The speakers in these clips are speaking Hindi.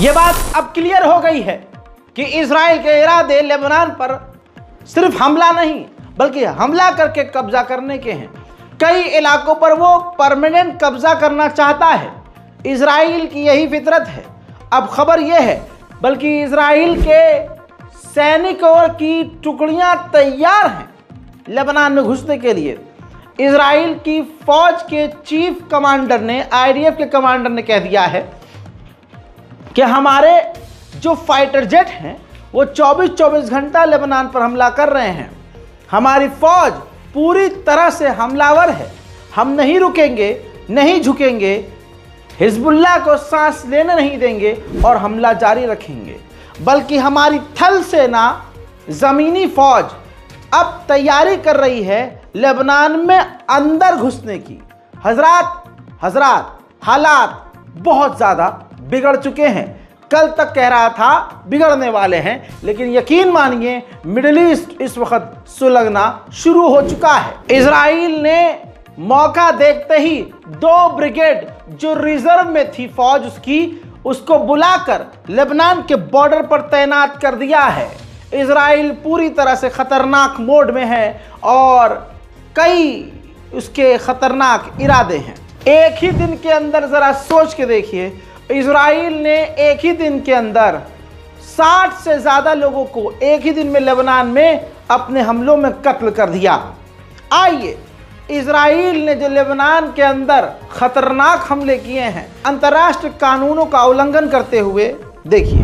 ये बात अब क्लियर हो गई है कि इजराइल के इरादे लेबनान पर सिर्फ हमला नहीं बल्कि हमला करके कब्जा करने के हैं। कई इलाकों पर वो परमानेंट कब्जा करना चाहता है। इजराइल की यही फितरत है। अब खबर यह है बल्कि इजराइल के सैनिकों की टुकड़ियां तैयार हैं लेबनान में घुसने के लिए। इजराइल की फौज के चीफ कमांडर ने, आईडीएफ के कमांडर ने कह दिया है कि हमारे जो फाइटर जेट हैं वो 24-24 घंटा लेबनान पर हमला कर रहे हैं। हमारी फौज पूरी तरह से हमलावर है। हम नहीं रुकेंगे, नहीं झुकेंगे, हिजबुल्लाह को सांस लेने नहीं देंगे और हमला जारी रखेंगे। बल्कि हमारी थल सेना, ज़मीनी फौज अब तैयारी कर रही है लेबनान में अंदर घुसने की। हजरात हालात बहुत ज़्यादा बिगड़ चुके हैं। कल तक कह रहा था बिगड़ने वाले हैं, लेकिन यकीन मानिए मिडिल ईस्ट इस वक्त सुलगना शुरू हो चुका है। इजराइल ने मौका देखते ही 2 ब्रिगेड जो रिजर्व में थी फौज उसको बुलाकर लेबनान के बॉर्डर पर तैनात कर दिया है। इजराइल पूरी तरह से खतरनाक मोड में है और कई उसके खतरनाक इरादे हैं। एक ही दिन के अंदर जरा सोच के देखिए, इजराइल ने एक ही दिन के अंदर 60 से ज़्यादा लोगों को एक ही दिन में लेबनान में अपने हमलों में कत्ल कर दिया। आइए, इजराइल ने जो लेबनान के अंदर खतरनाक हमले किए हैं अंतर्राष्ट्रीय कानूनों का उल्लंघन करते हुए, देखिए।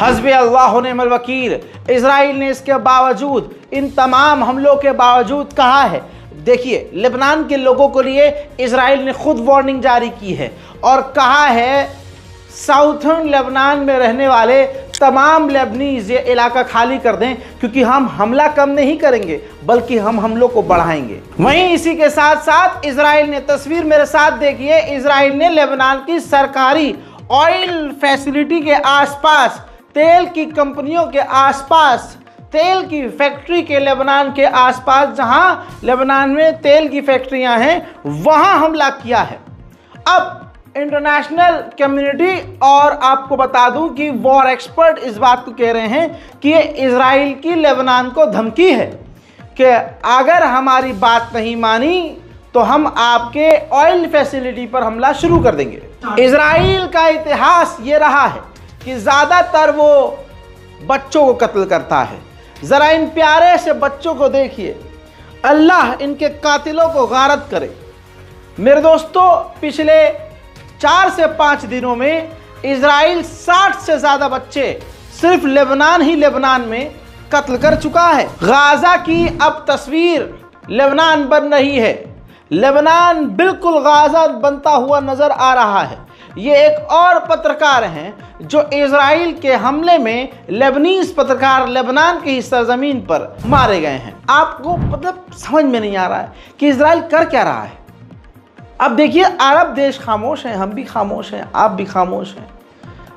हस्बी अल्लाह व निअमल वकील। इजराइल ने इसके बावजूद, इन तमाम हमलों के बावजूद कहा है, देखिए लेबनान के लोगों के लिए इजराइल ने खुद वार्निंग जारी की है और कहा है साउथर्न लेबनान में रहने वाले तमाम लेबनीज ये इलाका खाली कर दें, क्योंकि हम हमला कम नहीं करेंगे बल्कि हम हमलों को बढ़ाएंगे। वहीं इसी के साथ साथ इजराइल ने, तस्वीर मेरे साथ देखिए, इजराइल ने लेबनान की सरकारी ऑयल फैसिलिटी के आसपास, तेल की कंपनियों के आसपास, तेल की फैक्ट्री के लेबनान के आसपास, जहां लेबनान में तेल की फैक्ट्रियां हैं, वहां हमला किया है। अब इंटरनेशनल कम्युनिटी, और आपको बता दूं कि वॉर एक्सपर्ट इस बात को कह रहे हैं कि ये इजराइल की लेबनान को धमकी है कि अगर हमारी बात नहीं मानी तो हम आपके ऑयल फैसिलिटी पर हमला शुरू कर देंगे। इजराइल का इतिहास ये रहा है कि ज़्यादातर वो बच्चों को कत्ल करता है। ज़रा इन प्यारे से बच्चों को देखिए, अल्लाह इनके कातिलों को गारत करे। मेरे दोस्तों, पिछले 4 से 5 दिनों में इजराइल 60 से ज़्यादा बच्चे सिर्फ लेबनान में कत्ल कर चुका है। गाजा की अब तस्वीर लेबनान बन रही है। लेबनान बिल्कुल गाजा बनता हुआ नजर आ रहा है। ये एक और पत्रकार हैं जो इजराइल के हमले में लेबनीज पत्रकार लेबनान की सरजमीन पर मारे गए हैं। आपको मतलब समझ में नहीं आ रहा है कि इजराइल कर क्या रहा है। अब देखिए, अरब देश खामोश हैं, हम भी खामोश हैं, आप भी खामोश हैं।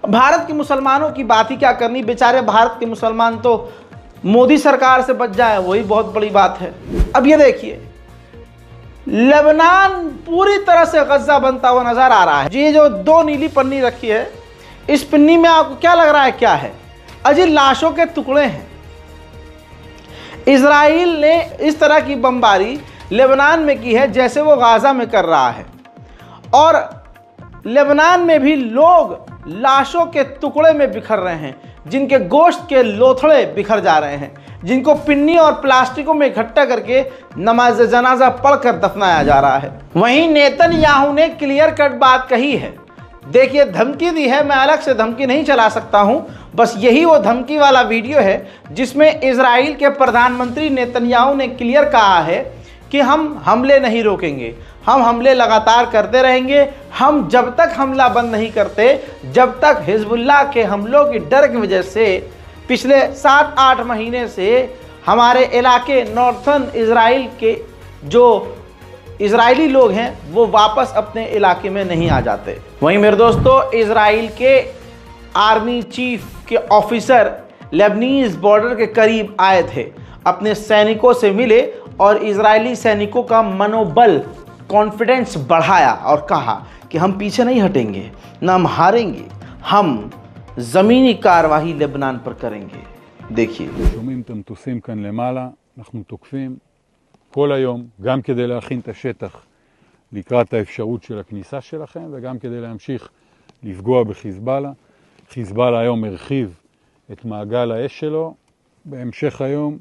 भारत के मुसलमानों की बात ही क्या करनी, बेचारे भारत के मुसलमान तो मोदी सरकार से बच जाए, वही बहुत बड़ी बात है। अब ये देखिए, लेबनान पूरी तरह से गज्जा बनता हुआ नजर आ रहा है। ये जो 2 नीली पन्नी रखी है, इस पन्नी में आपको क्या लग रहा है, क्या है? अजी लाशों के टुकड़े हैं। इजराइल ने इस तरह की बमबारी लेबनान में की है जैसे वो गाजा में कर रहा है, और लेबनान में भी लोग लाशों के टुकड़े में बिखर रहे हैं, जिनके गोश्त के लोथड़े बिखर जा रहे हैं, जिनको पिन्नी और प्लास्टिकों में इकट्ठा करके नमाज जनाजा पढ़कर दफनाया जा रहा है। वहीं नेतन्याहू ने क्लियर कट बात कही है। देखिए, धमकी दी है, मैं अलग से धमकी नहीं चला सकता हूं, बस यही वो धमकी वाला वीडियो है जिसमें इजराइल के प्रधानमंत्री नेतन्याहू ने क्लियर कहा है कि हम हमले नहीं रोकेंगे, हम हमले लगातार करते रहेंगे। हम जब तक हमला बंद नहीं करते, जब तक हिजबुल्लाह के हमलों की डर की वजह से पिछले 7-8 महीने से हमारे इलाके नॉर्थर्न इजराइल के जो इजरायली लोग हैं वो वापस अपने इलाके में नहीं आ जाते। वहीं मेरे दोस्तों, इजराइल के आर्मी चीफ के ऑफिसर लेबनीज बॉर्डर के करीब आए थे, अपने सैनिकों से मिले और इजरायली सैनिकों का मनोबल, कॉन्फिडेंस बढ़ाया और कहा कि हम पीछे नहीं हटेंगे, ना हम हारेंगे, हम ज़मीनी कार्रवाई लेबनान पर करेंगे। देखिए, שומעים את המטוסים כאן למעלה, אנחנו תוקפים כל היום, גם כדי להכין את השטח לקראת האפשרות של הכניסה שלכם, וגם כדי להמשיך לפגוע בחיזבאללה. חיזבאללה היום הרחיב את מעגל האש שלו, בהמשך היום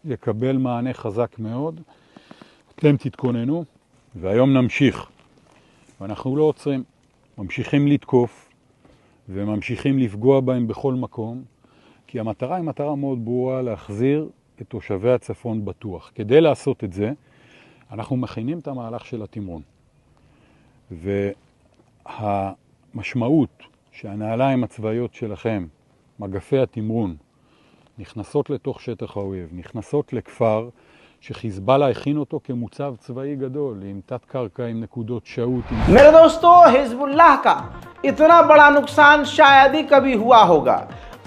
יקבל מענה חזק מאוד. אתם תתכוננו, והיום נמשיך. ואנחנו לא עוצרים, ממשיכים לתקוף, וממשיכים לפגוע בהם בכל מקום, כי המטרה היא מטרה מאוד ברורה, להחזיר את תושבי הצפון בטוח. כדי לעשות את זה, אנחנו מכינים את המהלך של התמרון. והמשמעות שהנעליים הצבאיות שלכם, מגפי התמרון, נכנסות לתוך שטח האויב, נכנסות לכפר שחיזבאללה הכין אותו כמוצב צבאי גדול, עם תת קרקע, עם נקודות שהות. मेरे दोस्तों, हिजबुल्लाह का इतना बड़ा नुकसान शायद ही कभी हुआ होगा।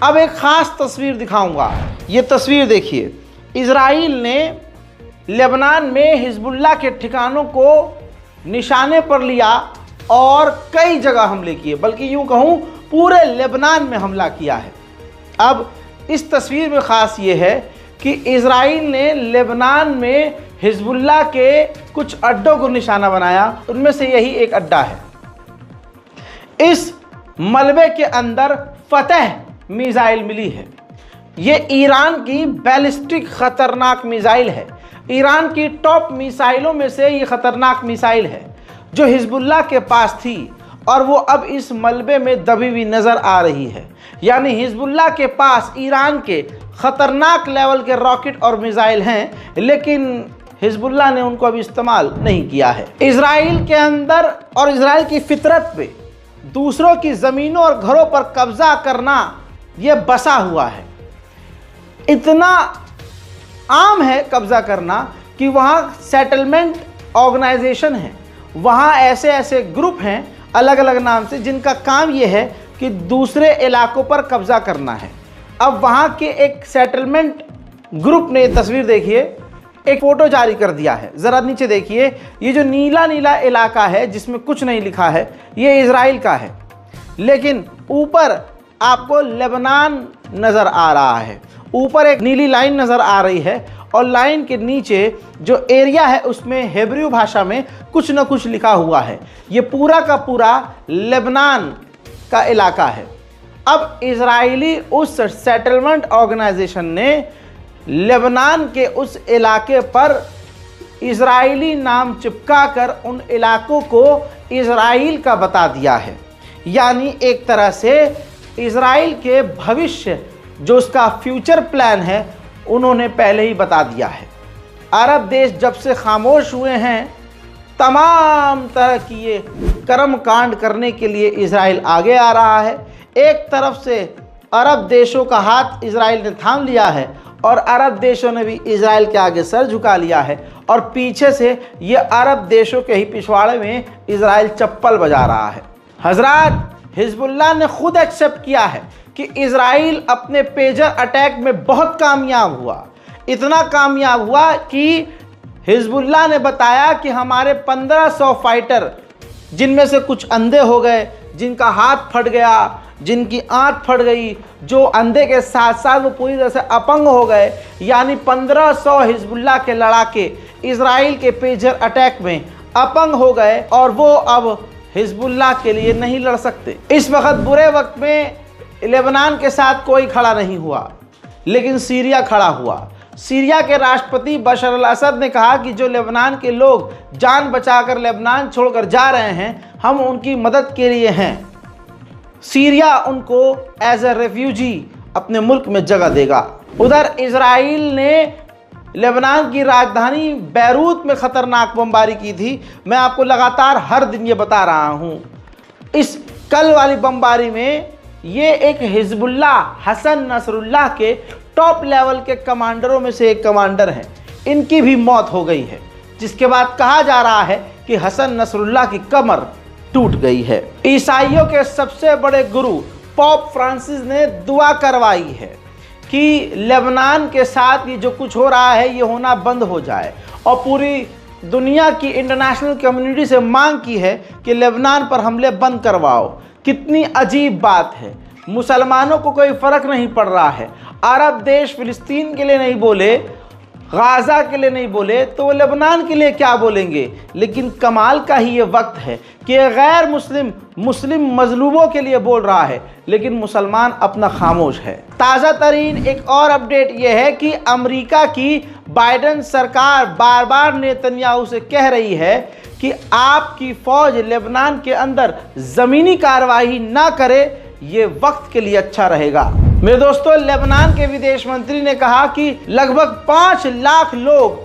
अब एक खास तस्वीर दिखाऊंगा, ये तस्वीर देखिए। इजराइल ने लेबनान में हिजबुल्लाह के ठिकानों को निशाने पर लिया और कई जगह हमले किए, बल्कि यूं कहूं पूरे लेबनान में हमला किया है। अब इस तस्वीर में ख़ास ये है कि इजराइल ने लेबनान में हिजबुल्लाह के कुछ अड्डों को निशाना बनाया, उनमें से यही एक अड्डा है। इस मलबे के अंदर फतह मिसाइल मिली है। ये ईरान की बैलिस्टिक ख़तरनाक मिसाइल है, ईरान की टॉप मिसाइलों में से ये ख़तरनाक मिसाइल है जो हिजबुल्लाह के पास थी, और वो अब इस मलबे में दबी हुई नज़र आ रही है। यानी हिजबुल्लाह के पास ईरान के ख़तरनाक लेवल के रॉकेट और मिसाइल हैं, लेकिन हिजबुल्लाह ने उनको अभी इस्तेमाल नहीं किया है। इजराइल के अंदर और इजराइल की फितरत पे दूसरों की ज़मीनों और घरों पर कब्ज़ा करना ये बसा हुआ है। इतना आम है कब्ज़ा करना कि वहाँ सेटलमेंट ऑर्गेनाइजेशन है, वहाँ ऐसे ऐसे ग्रुप हैं अलग अलग नाम से जिनका काम ये है कि दूसरे इलाकों पर कब्ज़ा करना है। अब वहाँ के एक सेटलमेंट ग्रुप ने, तस्वीर देखिए, एक फ़ोटो जारी कर दिया है। ज़रा नीचे देखिए, ये जो नीला नीला इलाका है जिसमें कुछ नहीं लिखा है, ये इजराइल का है, लेकिन ऊपर आपको लेबनान नज़र आ रहा है। ऊपर एक नीली लाइन नज़र आ रही है और लाइन के नीचे जो एरिया है उसमें हिब्रू भाषा में कुछ न कुछ लिखा हुआ है। ये पूरा का पूरा लेबनान का इलाका है। अब इजरायली उस सेटलमेंट ऑर्गेनाइजेशन ने लेबनान के उस इलाके पर इजरायली नाम चिपकाकर उन इलाकों को इजराइल का बता दिया है। यानी एक तरह से इजराइल के भविष्य जो उसका फ्यूचर प्लान है उन्होंने पहले ही बता दिया है। अरब देश जब से खामोश हुए हैं, तमाम तरह की ये कर्म कांड करने के लिए इजराइल आगे आ रहा है। एक तरफ से अरब देशों का हाथ इजराइल ने थाम लिया है और अरब देशों ने भी इजराइल के आगे सर झुका लिया है, और पीछे से ये अरब देशों के ही पिछवाड़े में इजराइल चप्पल बजा रहा है। हजरात, हिजबुल्लाह ने खुद एक्सेप्ट किया है कि इजराइल अपने पेजर अटैक में बहुत कामयाब हुआ। इतना कामयाब हुआ कि हिजबुल्लाह ने बताया कि हमारे 1500 फाइटर, जिनमें से कुछ अंधे हो गए, जिनका हाथ फट गया, जिनकी आंख फट गई, जो अंधे के साथ साथ वो पूरी तरह से अपंग हो गए, यानी 1500 हिजबुल्लाह के लड़ाके इजराइल के पेजर अटैक में अपंग हो गए और वो अब हिजबुल्लाह के लिए नहीं लड़ सकते। इस वक्त बुरे वक्त में लेबनान के साथ कोई खड़ा नहीं हुआ, लेकिन सीरिया खड़ा हुआ। सीरिया के राष्ट्रपति बशर अल असद ने कहा कि जो लेबनान के लोग जान बचाकर लेबनान छोड़कर जा रहे हैं, हम उनकी मदद के लिए हैं। सीरिया उनको एज ए रेफ्यूजी अपने मुल्क में जगह देगा। उधर इजराइल ने लेबनान की राजधानी बैरूत में खतरनाक बमबारी की थी। मैं आपको लगातार हर दिन ये बता रहा हूँ। इस कल वाली बमबारी में ये एक हिजबुल्लाह हसन नसरुल्लाह के टॉप लेवल के कमांडरों में से एक कमांडर हैं, इनकी भी मौत हो गई है, जिसके बाद कहा जा रहा है कि हसन नसरुल्लाह की कमर टूट गई है। ईसाइयों के सबसे बड़े गुरु पोप फ्रांसिस ने दुआ करवाई है कि लेबनान के साथ ये जो कुछ हो रहा है ये होना बंद हो जाए, और पूरी दुनिया की इंटरनेशनल कम्युनिटी से मांग की है कि लेबनान पर हमले बंद करवाओ। कितनी अजीब बात है। मुसलमानों को कोई फ़र्क नहीं पड़ रहा है। अरब देश फ़िलिस्तीन के लिए नहीं बोले, गाज़ा के लिए नहीं बोले, तो वो लेबनान के लिए क्या बोलेंगे। लेकिन कमाल का ही ये वक्त है कि गैर मुस्लिम मजलूमों के लिए बोल रहा है, लेकिन मुसलमान अपना खामोश है। ताज़ा तरीन एक और अपडेट ये है कि अमेरिका की बाइडेन सरकार बार बार नेतन्याहू से कह रही है कि आपकी फ़ौज लेबनान के अंदर ज़मीनी कार्रवाई ना करे, ये वक्त के लिए अच्छा रहेगा। मेरे दोस्तों, लेबनान के विदेश मंत्री ने कहा कि लगभग 5 लाख लोग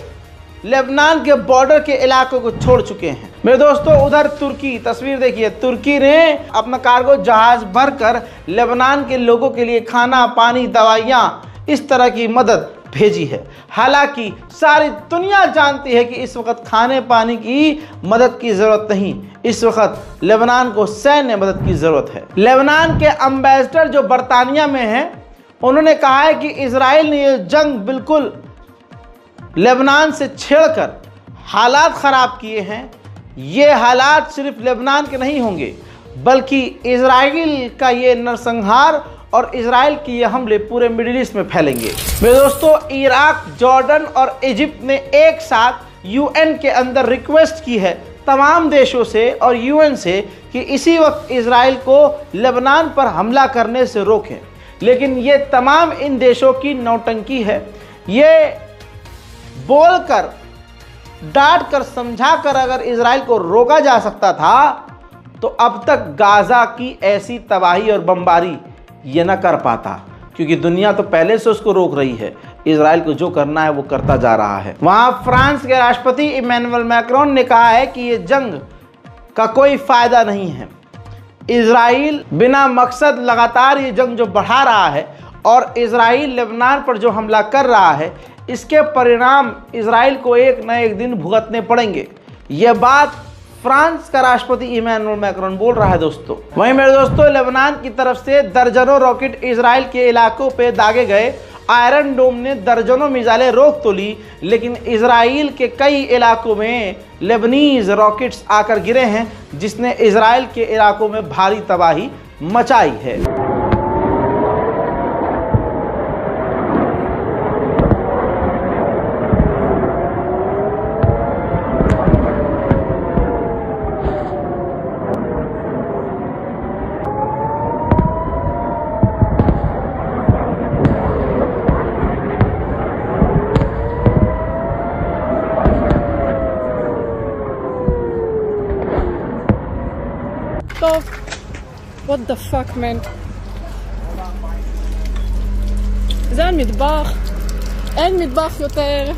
लेबनान के बॉर्डर के इलाकों को छोड़ चुके हैं। मेरे दोस्तों, उधर तुर्की, तस्वीर देखिए, तुर्की ने अपना कार्गो जहाज भरकर लेबनान के लोगों के लिए खाना, पानी, दवाइयाँ, इस तरह की मदद भेजी है। हालांकि सारी दुनिया जानती है कि इस वक्त खाने पानी की मदद की ज़रूरत नहीं, इस वक्त लेबनान को सैन्य मदद की ज़रूरत है। लेबनान के एम्बेसडर जो बरतानिया में हैं, उन्होंने कहा है कि इजराइल ने ये जंग बिल्कुल लेबनान से छेड़कर हालात ख़राब किए हैं। ये हालात सिर्फ लेबनान के नहीं होंगे, बल्कि इजराइल का ये नरसंहार और इजराइल की ये हमले पूरे मिडिल ईस्ट में फैलेंगे। मेरे दोस्तों, इराक, जॉर्डन और इजिप्ट ने एक साथ यूएन के अंदर रिक्वेस्ट की है तमाम देशों से और यूएन से कि इसी वक्त इजराइल को लेबनान पर हमला करने से रोकें। लेकिन ये तमाम इन देशों की नौटंकी है। ये बोलकर, डांट कर, समझा कर अगर इजराइल को रोका जा सकता था तो अब तक गाज़ा की ऐसी तबाही और बमबारी ये ना कर पाता, क्योंकि दुनिया तो पहले से उसको रोक रही है। इजराइल को जो करना है वो करता जा रहा है। वहाँ फ्रांस के राष्ट्रपति इमैनुअल मैक्रोन ने कहा है कि ये जंग का कोई फ़ायदा नहीं है। इजराइल बिना मकसद लगातार ये जंग जो बढ़ा रहा है और इजराइल लेबनान पर जो हमला कर रहा है, इसके परिणाम इजराइल को एक न एक दिन भुगतने पड़ेंगे। ये बात फ्रांस का राष्ट्रपति इमैनुअल मैक्रोन बोल रहा है दोस्तों। वहीं मेरे दोस्तों, लेबनान की तरफ से दर्जनों रॉकेट इजराइल के इलाकों पे दागे गए। आयरन डोम ने दर्जनों मिसाइलें रोक तो ली, लेकिन इजराइल के कई इलाकों में लेबनीज रॉकेट्स आकर गिरे हैं, जिसने इजराइल के इलाकों में भारी तबाही मचाई है। the fuck, man? זה אין מטבח. אין מטבח יותר.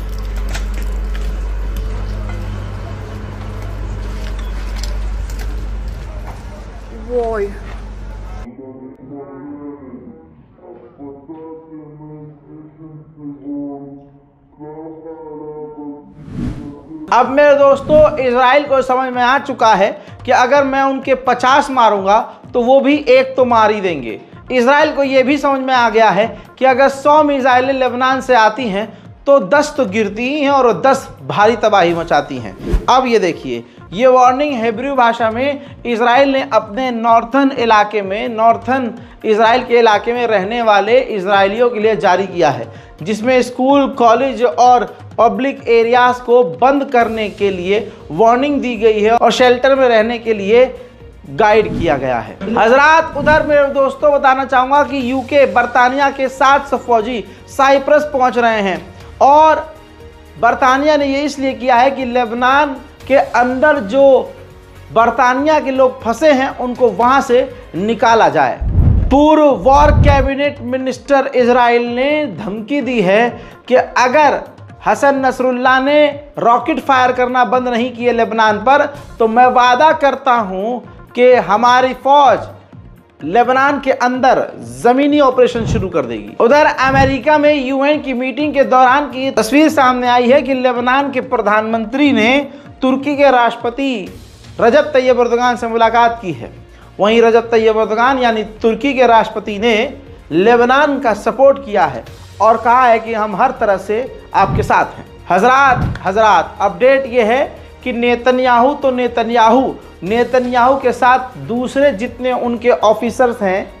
וואי. अब मेरे दोस्तों इजराइल को समझ में आ चुका है कि अगर मैं उनके 50 मारूंगा तो वो भी एक तो मार ही देंगे। इजराइल को ये भी समझ में आ गया है कि अगर 100 मिसाइलें लेबनान से आती हैं तो 10 तो गिरती ही हैं और 10 भारी तबाही मचाती हैं। अब ये देखिए, ये वार्निंग हिब्रू भाषा में इजराइल ने अपने नॉर्थन इजराइल के इलाके में रहने वाले इजरायलियों के लिए जारी किया है, जिसमें स्कूल, कॉलेज और पब्लिक एरियाज को बंद करने के लिए वार्निंग दी गई है और शेल्टर में रहने के लिए गाइड किया गया है। हजरात, उधर मेरे दोस्तों बताना चाहूँगा कि यूके, बरतानिया के 700 फौजी साइप्रस पहुँच रहे हैं और बरतानिया ने ये इसलिए किया है कि लेबनान के अंदर जो बरतानिया के लोग फंसे हैं उनको वहाँ से निकाला जाए। पूर्व वॉर कैबिनेट मिनिस्टर इजराइल ने धमकी दी है कि अगर हसन नसरुल्लाह ने रॉकेट फायर करना बंद नहीं किए लेबनान पर तो मैं वादा करता हूं कि हमारी फौज लेबनान के अंदर जमीनी ऑपरेशन शुरू कर देगी। उधर अमेरिका में यूएन की मीटिंग के दौरान की तस्वीर सामने आई है कि लेबनान के प्रधानमंत्री ने तुर्की के राष्ट्रपति रजब तैयब एर्दोगान से मुलाकात की है। वहीं रजब तैयब एर्दोगान यानी तुर्की के राष्ट्रपति ने लेबनान का सपोर्ट किया है और कहा है कि हम हर तरह से आपके साथ हैं। हजरात अपडेट ये है कि नेतन्याहू के साथ दूसरे जितने उनके ऑफिसर्स हैं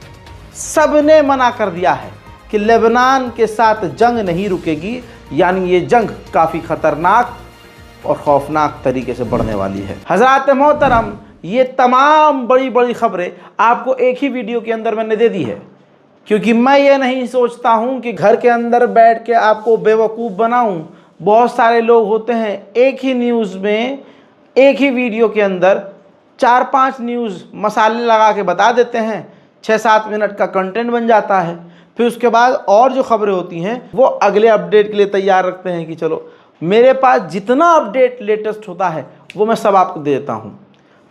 सब ने मना कर दिया है कि लेबनान के साथ जंग नहीं रुकेगी, यानी ये जंग काफ़ी खतरनाक और खौफनाक तरीके से बढ़ने वाली है। हजरात मोहतरम, ये तमाम बड़ी बड़ी खबरें आपको एक ही वीडियो के अंदर मैंने दे दी है, क्योंकि मैं ये नहीं सोचता हूँ कि घर के अंदर बैठ के आपको बेवकूफ़ बनाऊँ। बहुत सारे लोग होते हैं एक ही न्यूज़ में, एक ही वीडियो के अंदर 4-5 न्यूज़ मसाले लगा के बता देते हैं, 6-7 मिनट का कंटेंट बन जाता है। फिर उसके बाद और जो खबरें होती हैं वो अगले अपडेट के लिए तैयार रखते हैं कि चलो मेरे पास जितना अपडेट लेटेस्ट होता है वो मैं सब आपको दे देता हूँ।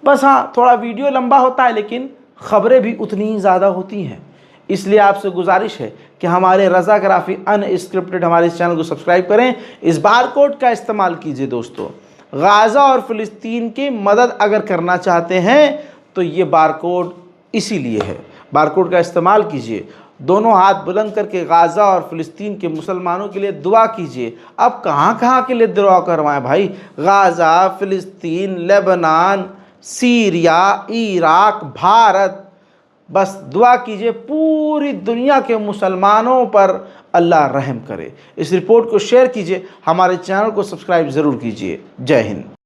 बस हाँ, थोड़ा वीडियो लंबा होता है लेकिन खबरें भी उतनी ही ज़्यादा होती हैं। इसलिए आपसे गुजारिश है कि हमारे रज़ाग्राफी अनस्क्रिप्टेड हमारे इस चैनल को सब्सक्राइब करें। इस बारकोड का इस्तेमाल कीजिए दोस्तों। गाज़ा और फ़िलिस्तीन की मदद अगर करना चाहते हैं तो ये बारकोड इसीलिए है। बारकोड का इस्तेमाल कीजिए, दोनों हाथ बुलंद करके गाज़ा और फ़िलिस्तीन के मुसलमानों के लिए दुआ कीजिए। अब कहाँ के लिए दुआ करवाएं भाई? गाज़ा, फ़िलिस्तीन, लेबनान, सीरिया, इराक, भारत, बस दुआ कीजिए पूरी दुनिया के मुसलमानों पर अल्लाह रहम करे। इस रिपोर्ट को शेयर कीजिए, हमारे चैनल को सब्सक्राइब ज़रूर कीजिए। जय हिंद।